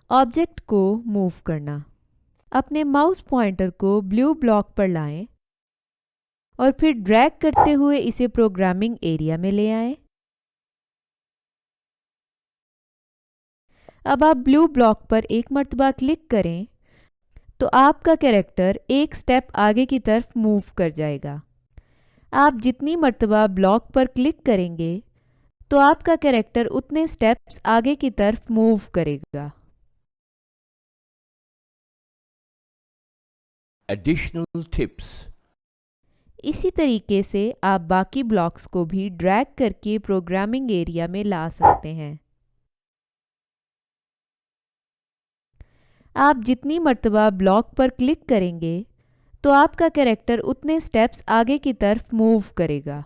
Object को move करना। अपने माउस पॉइंटर को ब्लू ब्लॉक पर लाएं और फिर ड्रैग करते हुए इसे प्रोग्रामिंग एरिया में ले आएं। अब आप ब्लू ब्लॉक पर एक मर्तबा क्लिक करें तो आपका कैरेक्टर एक स्टेप आगे की तरफ मूव कर जाएगा। आप जितनी मर्तबा ब्लॉक पर क्लिक करेंगे तो आपका कैरेक्टर उतने स्टेप्स आगे की तरफ मूव करेगा। Additional tips. इसी तरीके से आप बाकी ब्लॉक्स को भी ड्रैग करके प्रोग्रामिंग एरिया में ला सकते हैं। आप जितनी मर्तबा ब्लॉक पर क्लिक करेंगे तो आपका कैरेक्टर उतने स्टेप्स आगे की तरफ मूव करेगा।